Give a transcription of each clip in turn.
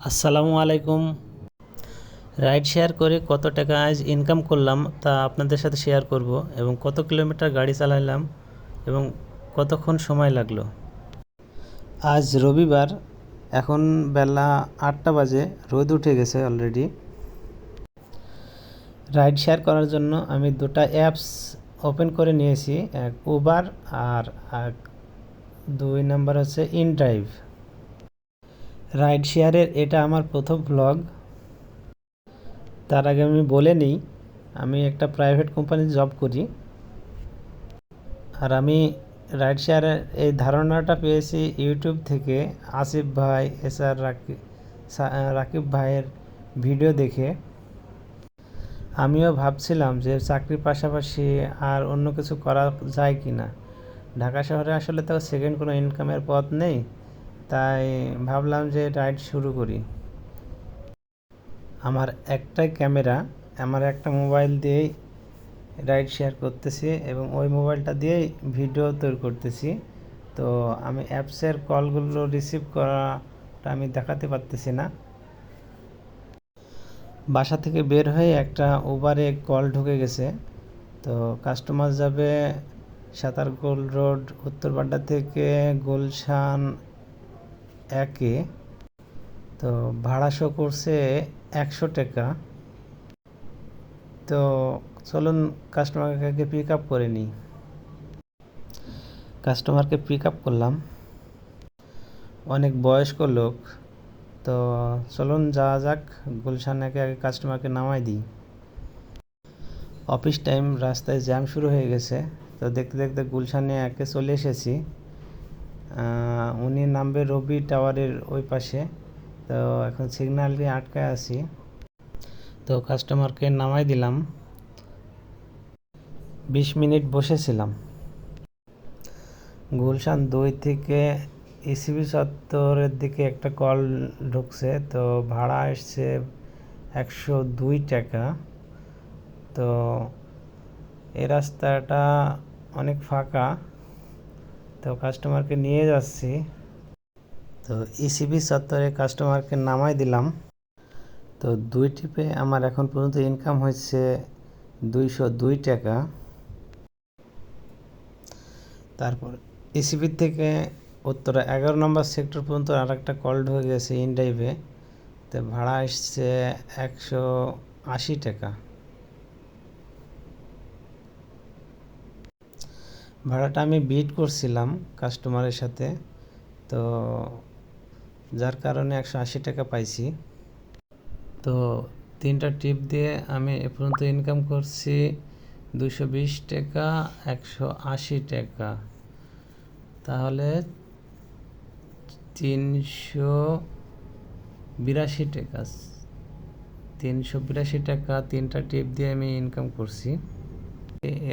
আসসালামু আলাইকুম। Ride share করে কত টাকা আজ ইনকাম করলাম তা আপনাদের সাথে শেয়ার করব এবং কত কিলোমিটার গাড়ি চালাইলাম এবং কতক্ষণ সময় লাগলো। আজ রবিবার, এখন বেলা 8টা বাজে, রোদ উঠে গেছে অলরেডি। রাইড শেয়ার করার জন্য আমি দুটো অ্যাপস ওপেন করে নিয়েছি, এক উবার আর দুই নাম্বার হচ্ছে ইনড্রাইভ। রাইড শেয়ারের এটা আমার প্রথম ব্লগ। তার আগে আমি বলে নিই, আমি একটা প্রাইভেট কোম্পানিতে জব করি। আর আমি রাইড শেয়ারের এই ধারণাটা পেয়েছি ইউটিউব থেকে, আসিফ ভাই, এসআর রাকিব ভাইয়ের ভিডিও দেখে। আমিও ভাবছিলাম যে চাকরির পাশাপাশি আর অন্য কিছু করা যায় কি না। ঢাকা শহরে আসলে তো সেকেন্ড কোনো ইনকামের পথ নেই, তাই ভাবলাম যে রাইড শুরু করি। আমার একটাই ক্যামেরা, আমার একটা মোবাইল দিয়েই রাইড শেয়ার করতেছি এবং ওই মোবাইলটা দিয়েই ভিডিও তৈরি করতেছি। তো আমি অ্যাপসের কলগুলো রিসিভ করাটা আমি দেখাতে পারতেছি না। বাসা থেকে বের হয়ে একটা উবারে কল ঢুকে গেছে। তো কাস্টমার যাবে সাতারগোল রোড, উত্তরবাড্ডা থেকে গুলশান 1-এ। তো ভাড়া শো করছে 100 টাকা। তো চলুন কাস্টমারকে পিক আপ করে নিই। কাস্টমারকে পিক আপ করলাম, অনেক বয়স্ক লোক। তো চলুন যাওয়া যাক, গুলশান 1-এ আগে কাস্টমারকে নামাই দিই। অফিস টাইম, রাস্তায় জ্যাম শুরু হয়ে গেছে। তো দেখতে দেখতে গুলশান 1-এ চলে এসেছি। উনি নামবে রবি টাওয়ারের ওই পাশে। তো এখন সিগন্যাল দিয়ে আটকায় আছি। তো কাস্টমারকে নামাই দিলাম। 20 মিনিট বসেছিলাম। গুলশান 2 থেকে ইসিবি চত্বরের দিকে একটা কল ঢুকছে। তো ভাড়া আসছে 102 টাকা। তো এই রাস্তাটা অনেক ফাঁকা, তো কাস্টমারকে নিয়ে যাচ্ছি। তো ইসিবি চত্বরে কাস্টমারকে নামাই দিলাম। তো 2 ট্রিপে আমার এখন পর্যন্ত ইনকাম হয়েছে 202 টাকা। তারপর ইসিবি থেকে উত্তরা 11 নম্বর সেক্টর পর্যন্ত আর একটা কল ঢুকে গেছে ইনড্রাইভে। তো ভাড়া আসছে 180 টাকা। ভাড়াটা আমি বিট করছিলাম কাস্টমারের সাথে, তো যার কারণে 180 টাকা পাইছি। তো 3টা ট্রিপ দিয়ে আমি এ পর্যন্ত ইনকাম করছি 220 টাকা, 180 টাকা, তাহলে 382 টাকা। 382 টাকা 3টা ট্রিপ দিয়ে আমি ইনকাম করছি।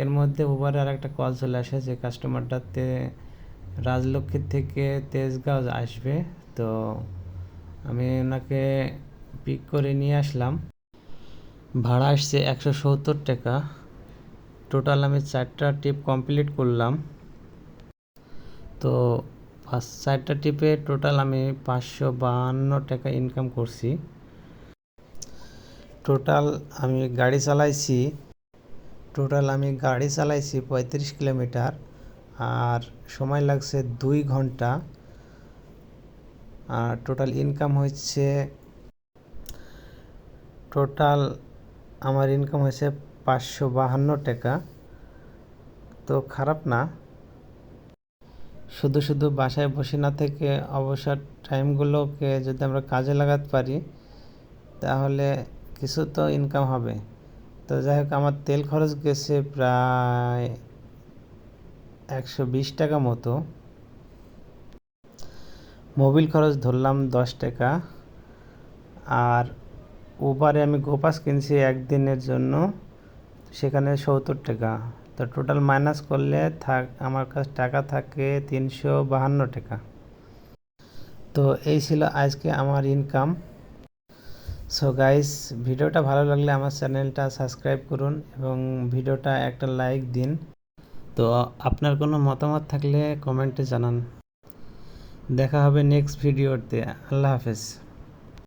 এর মধ্যে উবারে আর একটা কল চলে আসে যে কাস্টমারটাতে রাজলক্ষ্মী থেকে তেজগাঁও আসবে। তো আমি ওনাকে পিক করে নিয়ে আসলাম। ভাড়া আসছে 170 টাকা। টোটাল আমি 4টা ট্রিপ কমপ্লিট করলাম। তো 4টা ট্রিপে টোটাল আমি 552 টাকা ইনকাম করছি। টোটাল আমি গাড়ি চালাইছি 35 কিলোমিটার, আর সময় লাগছে 2 ঘন্টা। আর টোটাল ইনকাম হচ্ছে আমার ইনকাম হয়েছে 552 টাকা। তো খারাপ না। শুধু শুধু বাসায় বসে না থেকে অবসর টাইমগুলোকে যদি আমরা কাজে লাগাতে পারি তাহলে কিছু তো ইনকাম হবে। তো যাই হোক, আমার তেল খরচ গেছে প্রায় 120 টাকা মতো। মোবিল খরচ ধরলাম 10 টাকা। আর উবারে আমি গোপাস কিনছি একদিনের জন্য, সেখানে 70 টাকা। তো টোটাল মাইনাস করলে আমার কাছে টাকা থাকে 352 টাকা। তো এই ছিল আজকে আমার ইনকাম। সো গাইস, ভিডিওটা ভালো লাগলে আমার চ্যানেলটা সাবস্ক্রাইব করুন এবং ভিডিওটা একটা লাইক দিন। তো আপনার কোনো মতামত থাকলে কমেন্টে জানান। দেখা হবে নেক্সট ভিডিওতে। আল্লাহ হাফেজ।